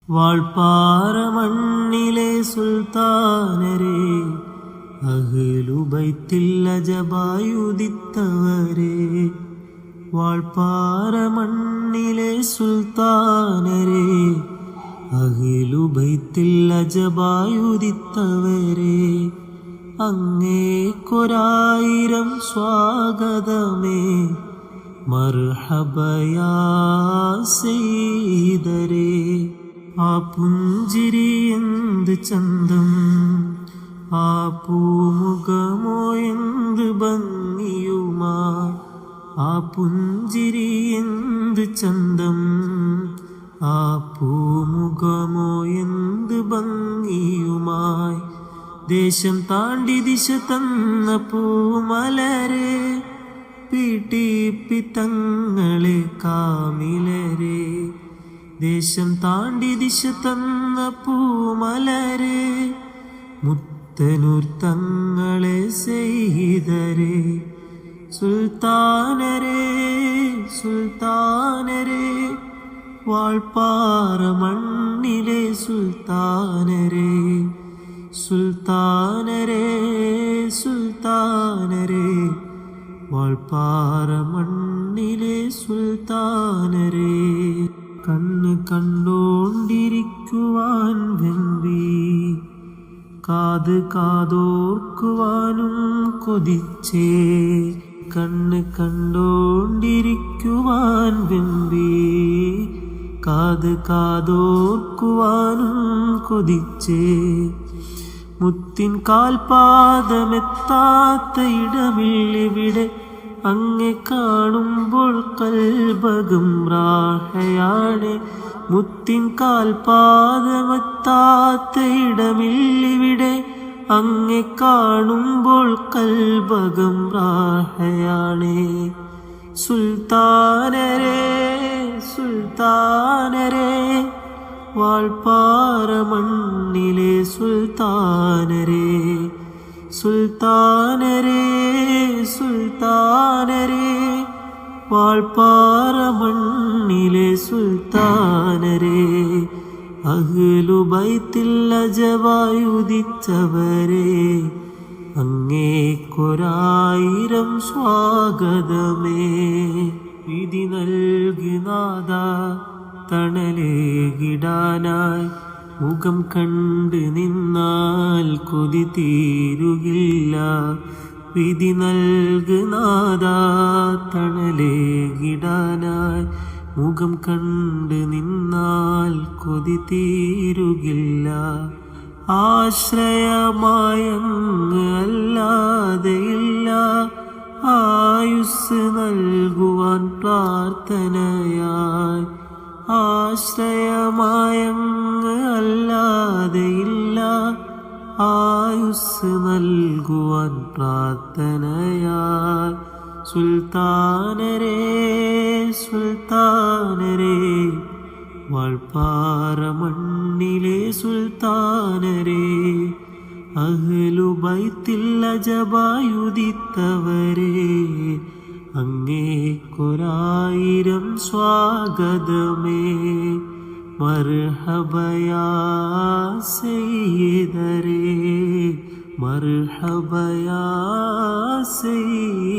വാൾപ്പാറ മണ്ണിലെ സുൽത്താനരെ, അഹ്ലുബൈത്തിൽ അജബായുദിത്തവരെ. വാൾപ്പാറ മണ്ണിലെ സുൽത്താനരെ, അഹ്ലുബൈത്തിൽ അജബായുദിത്തവരെ. അങ്ങേക്കൊരായിരം സ്വാഗതമേ, മർഹബയാ സയ്യിദരേ. ആ പുഞ്ചിരി എന്ത് ചന്തം, ആ പൂമുഖമോ എന്ത് ഭംഗിയുമാ. ആ പുഞ്ചിരി എന്ത് ചന്തം, ആ പൂമുഖമോ എന്ത് ഭംഗിയുമായി. ദേശം താണ്ടി ദിശ തന്ന പൂമലരെ, പിടിപ്പിത്തങ്ങളെ കാമിലരെ. ദേശം താണ്ടി ദിശ തന്ന പൂമലരെ, മുത്തനൂർ തങ്ങളെ സയ്യിദരെ. സുൽത്താനരെ സുൽത്താനരെ, വാൾപ്പാറ മണ്ണിലെ സുൽത്താനരെ. സുൽത്താനരെ സുൽത്താനരെ, വാൾപ്പാറ മണ്ണിലെ സുൽത്താനരെ. കണ്ണ് കണ്ടോണ്ടിരിക്കുവാൻ വെമ്പി, കാത് കാതോർക്കുവാനും കൊതിച്ചേ. കണ്ണ് കണ്ടോണ്ടിരിക്കുവാൻ വെമ്പി, കാത് കാതോർക്കുവാനും കൊതിച്ചേ. മുത്തിൻ കാൽപാദമെത്താത്ത ഇടമില്ലിവിടെ, അങ്ങെ കാണുമ്പോൾ കൽബകം റാഹയാണ്. മുത്തിൻ കാൽപാദമെത്താത്ത ഇടമില്ലിവിടെ, അങ്ങെ കാണുമ്പോൾ കൽബകം റാഹയാണ്. സുൽത്താനരെ സുൽത്താനരെ, വാൾപ്പാറ മണ്ണിലെ സുൽത്താനരെ. സുൽത്താനരെ സുൽത്താനരെ, വാൾപ്പാറ മണ്ണിലെ സുൽത്താനരെ. അഹ്ലുബൈത്തിൽ അജബായുദിച്ചവരെ, അങ്ങേക്കൊരായിരം സ്വാഗതമേ. വിധി നൽകി നാഥ തണലേകിടാനായി, മുഖം കണ്ട് നിന്നാൽ കൊതി തീരുകില്ല. വിധി നൽകി നാഥ തണലേകിടാനായി, മുഖം കണ്ട് നിന്നാൽ കൊതി തീരുകില്ല. ആശ്രയമായങ്ങ് അല്ലാതെയില്ല, ആയുസ് നൽകുവാൻ പ്രാർത്ഥനയായി. ആശ്രയമായങ്ങ് അല്ലാതെയില്ല, ആയുസ് നൽകുവാൻ പ്രാർത്ഥനയായി. സുൽത്താനരെ സുൽത്താനരെ, വാൾപ്പാറ മണ്ണിലെ സുൽത്താനരെ. അഹ്ലുബൈത്തിൽ അജബായുദിത്തവരെ, അങ്ങേക്കൊരായിരം സ്വാഗതമേ. മർഹബയാ സയ്യിദരേ, മർഹബയാ സയ്യിദരേ.